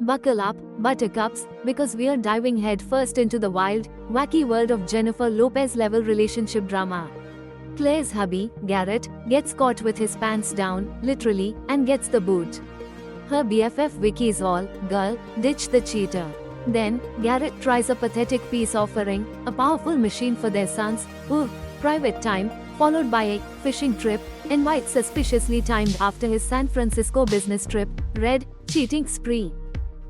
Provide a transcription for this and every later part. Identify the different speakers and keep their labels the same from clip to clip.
Speaker 1: Buckle up, buttercups, because we are diving headfirst into the wild, wacky world of Jennifer Lopez level relationship drama. Claire's hubby, Garrett, gets caught with his pants down, literally, and gets the boot. Her BFF Vicky's all, girl, ditch the cheater. Then, Garrett tries a pathetic peace offering, a powerful machine for their sons, private time, followed by a fishing trip, invite suspiciously timed after his San Francisco business trip, red, cheating spree.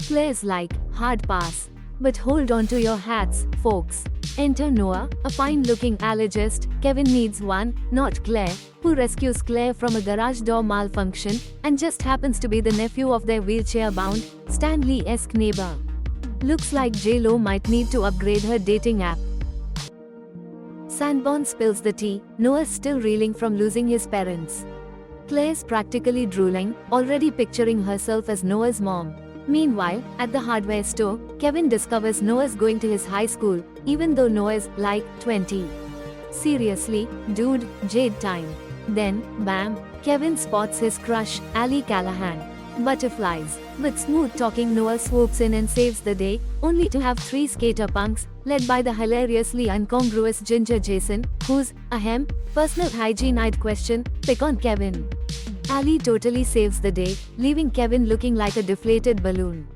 Speaker 1: Claire's like, hard pass. But hold on to your hats, folks. Enter Noah, a fine-looking allergist. Kevin needs one, not Claire, who rescues Claire from a garage door malfunction, and just happens to be the nephew of their wheelchair-bound, Stan Lee-esque neighbor. Looks like J-Lo might need to upgrade her dating app. Sanborn spills the tea. Noah's still reeling from losing his parents. Claire's practically drooling, already picturing herself as Noah's mom. Meanwhile, at the hardware store, Kevin discovers Noah's going to his high school, even though Noah's, like, 20. Seriously, dude, Jade time. Then, bam, Kevin spots his crush, Ali Callahan. Butterflies. With smooth-talking Noah swoops in and saves the day, only to have three skater punks, led by the hilariously incongruous Ginger Jason, whose, personal hygiene I'd question, pick on Kevin. Ali totally saves the day, leaving Kevin looking like a deflated balloon.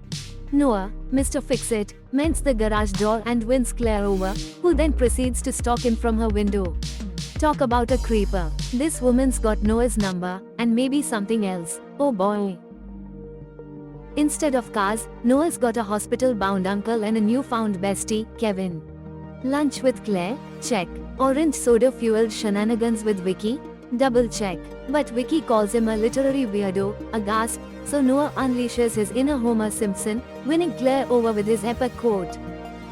Speaker 1: Noah, Mr. Fix-It, mends the garage door and wins Claire over, who then proceeds to stalk him from her window. Talk about a creeper. This woman's got Noah's number, and maybe something else. Oh boy. Instead of cars, Noah's got a hospital-bound uncle and a newfound bestie, Kevin. Lunch with Claire? Check. Orange soda-fueled shenanigans with Vicky? Double check. But Vicky calls him a literary weirdo, a gasp, so Noah unleashes his inner Homer Simpson, winning Claire over with his epic quote.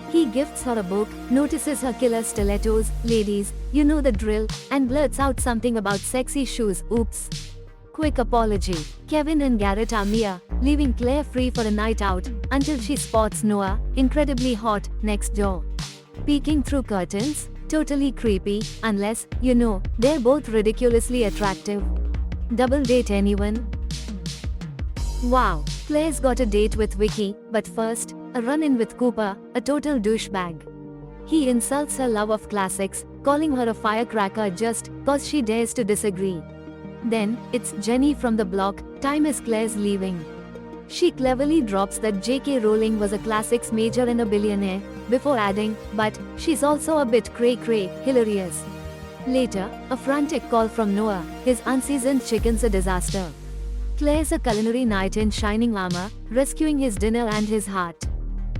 Speaker 1: He gifts her a book, notices her killer stilettos, ladies, you know the drill, and blurts out something about sexy shoes, oops. Quick apology. Kevin and Garrett are Mia, leaving Claire free for a night out, until she spots Noah, incredibly hot, next door. Peeking through curtains? Totally creepy, unless, they're both ridiculously attractive. Double date anyone? Wow, Claire's got a date with Vicky, but first, a run-in with Cooper, a total douchebag. He insults her love of classics, calling her a firecracker just 'cause she dares to disagree. Then, it's Jenny from the block, time is Claire's leaving. She cleverly drops that J.K. Rowling was a classics major and a billionaire, before adding, but, she's also a bit cray-cray, hilarious. Later, a frantic call from Noah, his unseasoned chicken's a disaster. Claire's a culinary knight in shining armor, rescuing his dinner and his heart.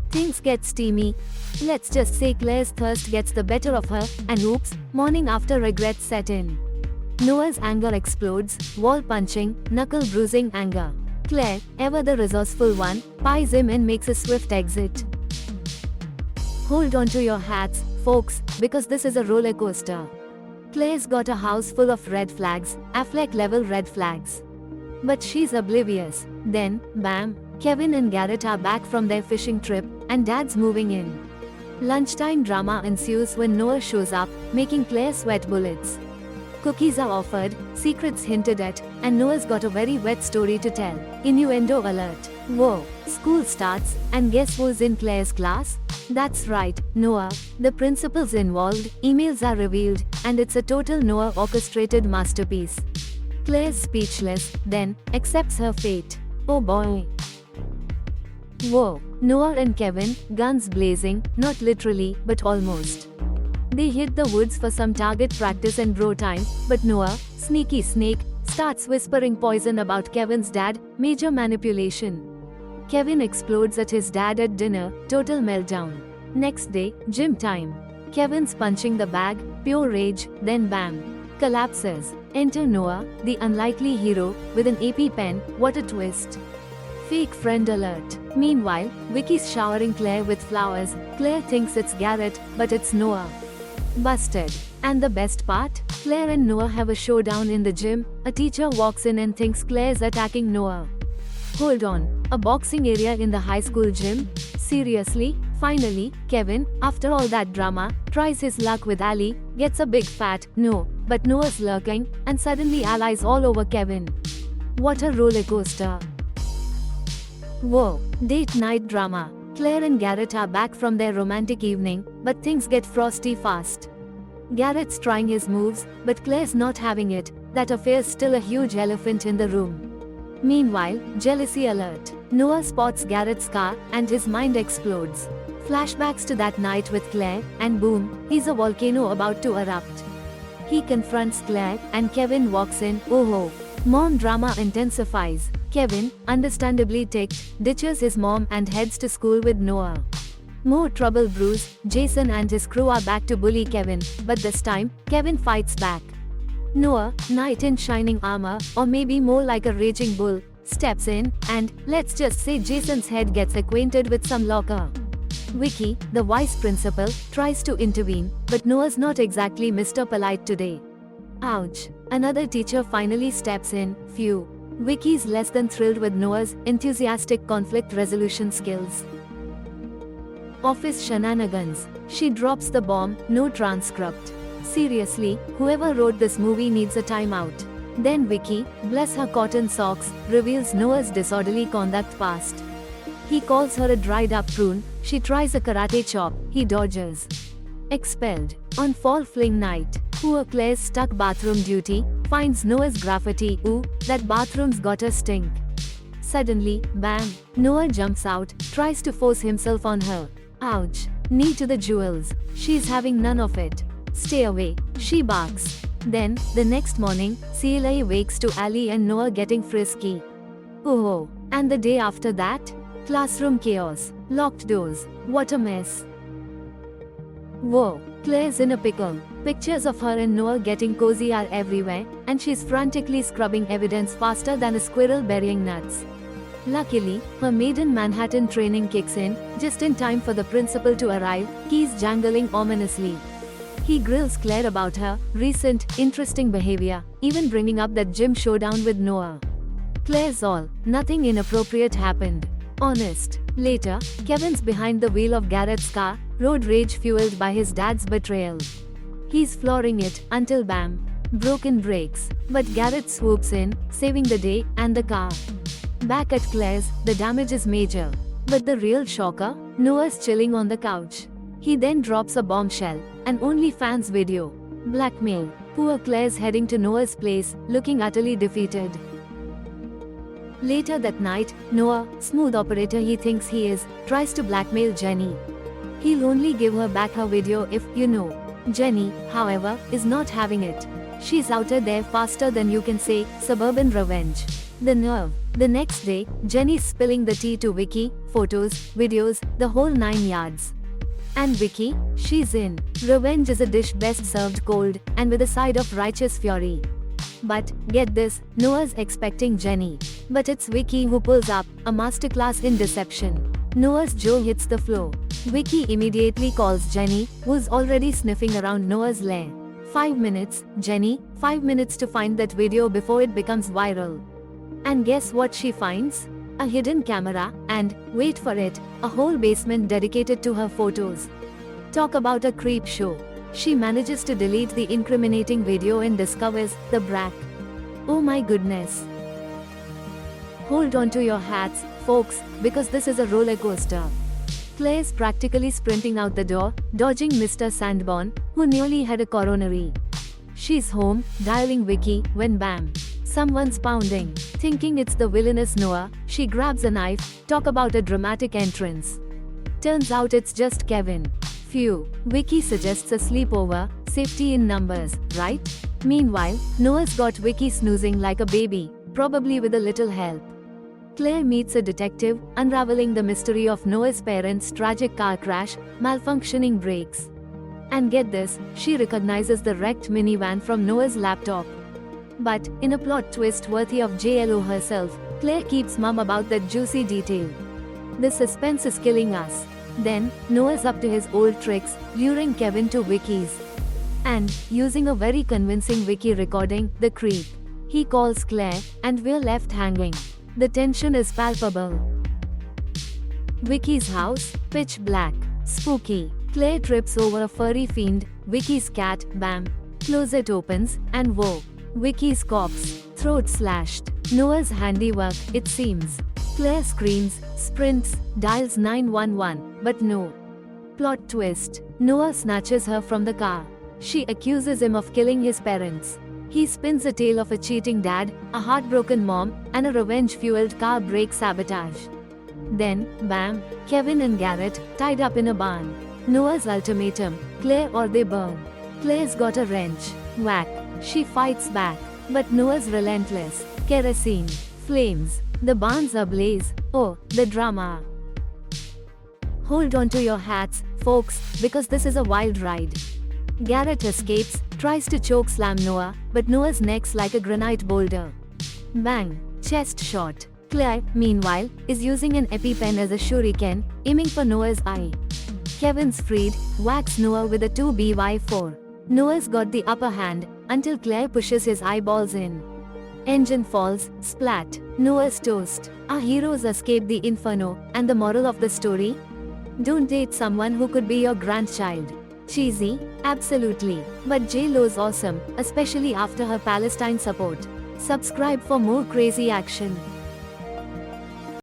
Speaker 1: Things get steamy. Let's just say Claire's thirst gets the better of her, and oops, morning after regrets set in. Noah's anger explodes, wall-punching, knuckle-bruising anger. Claire, ever the resourceful one, pies him and makes a swift exit. Hold on to your hats, folks, because this is a roller coaster. Claire's got a house full of red flags, Affleck-level red flags. But she's oblivious. Then, bam, Kevin and Garrett are back from their fishing trip, and Dad's moving in. Lunchtime drama ensues when Noah shows up, making Claire sweat bullets. Cookies are offered, secrets hinted at, and Noah's got a very wet story to tell. Innuendo alert. Whoa, school starts, and guess who's in Claire's class? That's right, Noah. The principal's involved, emails are revealed, and it's a total Noah orchestrated masterpiece. Claire's speechless, then, accepts her fate. Oh boy. Whoa, Noah and Kevin, guns blazing, not literally, but almost. They hit the woods for some target practice and bro time, but Noah, sneaky snake, starts whispering poison about Kevin's dad, major manipulation. Kevin explodes at his dad at dinner, total meltdown. Next day, gym time. Kevin's punching the bag, pure rage, then bam. Collapses. Enter Noah, the unlikely hero, with an AP pen, what a twist. Fake friend alert. Meanwhile, Vicky's showering Claire with flowers. Claire thinks it's Garrett, but it's Noah. Busted. And the best part? Claire and Noah have a showdown in the gym. A teacher walks in and thinks Claire's attacking Noah. Hold on, a boxing area in the high school gym? Seriously? Finally, Kevin, after all that drama, tries his luck with Ali, gets a big fat no, but Noah's lurking, and suddenly allies all over Kevin. What a roller coaster. Whoa, date night drama. Claire and Garrett are back from their romantic evening, but things get frosty fast. Garrett's trying his moves, but Claire's not having it. That affair's still a huge elephant in the room. Meanwhile, jealousy alert. Noah spots Garrett's car, and his mind explodes. Flashbacks to that night with Claire, and boom, he's a volcano about to erupt. He confronts Claire, and Kevin walks in. Oh ho. Mom drama intensifies. Kevin, understandably ticked, ditches his mom and heads to school with Noah. More trouble brews. Jason and his crew are back to bully Kevin, but this time, Kevin fights back. Noah, knight in shining armor, or maybe more like a raging bull, steps in, and, let's just say Jason's head gets acquainted with some locker. Vicky, the vice principal, tries to intervene, but Noah's not exactly Mr. Polite today. Ouch. Another teacher finally steps in. Phew. Vicky's less than thrilled with Noah's enthusiastic conflict resolution skills. Office shenanigans. She drops the bomb. No transcript. Seriously, whoever wrote this movie needs a timeout. Then Vicky, bless her cotton socks, reveals Noah's disorderly conduct past. He calls her a dried up prune. She tries a karate chop. He dodges. Expelled. On fall fling night, poor Claire's stuck bathroom duty finds Noah's graffiti. Ooh, that bathroom's got a stink. Suddenly, bam, Noah jumps out, tries to force himself on her. Ouch. Knee to the jewels. She's having none of it. Stay away, she barks. Then, the next morning, CLA wakes to Ali and Noah getting frisky. Oh, and the day after that? Classroom chaos, locked doors, what a mess. Whoa, Claire's in a pickle. Pictures of her and Noah getting cozy are everywhere, and she's frantically scrubbing evidence faster than a squirrel burying nuts. Luckily, her maiden Manhattan training kicks in, just in time for the principal to arrive, keys jangling ominously. He grills Claire about her recent, interesting behavior, even bringing up that gym showdown with Noah. Claire's all, nothing inappropriate happened. Honest. Later, Kevin's behind the wheel of Garrett's car, road rage fueled by his dad's betrayal. He's flooring it, until bam. Broken brakes. But Garrett swoops in, saving the day, and the car. Back at Claire's, the damage is major. But the real shocker? Noah's chilling on the couch. He then drops a bombshell, an OnlyFans video. Blackmail. Poor Claire's heading to Noah's place, looking utterly defeated. Later that night, Noah, smooth operator he thinks he is, tries to blackmail Jenny. He'll only give her back her video if, you know. Jenny, however, is not having it. She's outed there faster than you can say, suburban revenge. The nerve. The next day, Jenny's spilling the tea to Vicky, photos, videos, the whole 9 yards. And Vicky, she's in. Revenge is a dish best served cold, and with a side of righteous fury. But, get this, Noah's expecting Jenny. But it's Vicky who pulls up, a masterclass in deception. Noah's jaw hits the floor. Vicky immediately calls Jenny, who's already sniffing around Noah's lair. 5 minutes, Jenny, 5 minutes to find that video before it becomes viral. And guess what she finds? A hidden camera, and, wait for it, a whole basement dedicated to her photos. Talk about a creep show. She manages to delete the incriminating video and discovers the BRAC. Oh my goodness. Hold on to your hats, folks, because this is a roller coaster. Claire's practically sprinting out the door, dodging Mr. Sanborn, who nearly had a coronary. She's home, dialing Vicky, when bam. Someone's pounding. Thinking it's the villainous Noah, she grabs a knife. Talk about a dramatic entrance. Turns out it's just Kevin. Phew. Vicky suggests a sleepover, safety in numbers, right? Meanwhile, Noah's got Vicky snoozing like a baby, probably with a little help. Claire meets a detective, unraveling the mystery of Noah's parents' tragic car crash, malfunctioning brakes. And get this, she recognizes the wrecked minivan from Noah's laptop. But, in a plot twist worthy of JLO herself, Claire keeps mum about that juicy detail. The suspense is killing us. Then, Noah's up to his old tricks, luring Kevin to Vicky's. And, using a very convincing Vicky recording, the creep. He calls Claire, and we're left hanging. The tension is palpable. Vicky's house, pitch black. Spooky. Claire trips over a furry fiend, Vicky's cat, bam. Closet opens, and whoa. Vicky's corpse, throat slashed. Noah's handiwork, it seems. Claire screams, sprints, dials 911, but no. Plot twist. Noah snatches her from the car. She accuses him of killing his parents. He spins a tale of a cheating dad, a heartbroken mom, and a revenge-fueled car brake sabotage. Then, bam, Kevin and Garrett, tied up in a barn. Noah's ultimatum, Claire or they burn. Claire's got a wrench. Whack. She fights back. But Noah's relentless. Kerosene. Flames. The barn's ablaze. Oh, the drama. Hold on to your hats, folks, because this is a wild ride. Garrett escapes, tries to choke slam Noah, but Noah's neck's like a granite boulder. Bang. Chest shot. Claire, meanwhile, is using an EpiPen as a shuriken, aiming for Noah's eye. Kevin's freed, whacks Noah with a 2by4. Noah's got the upper hand, until Claire pushes his eyeballs in. Engine falls, splat. Noah's toast. Our heroes escape the inferno, and the moral of the story? Don't date someone who could be your grandchild. Cheesy? Absolutely. But J-Lo's awesome, especially after her Palestine support. Subscribe for more crazy action.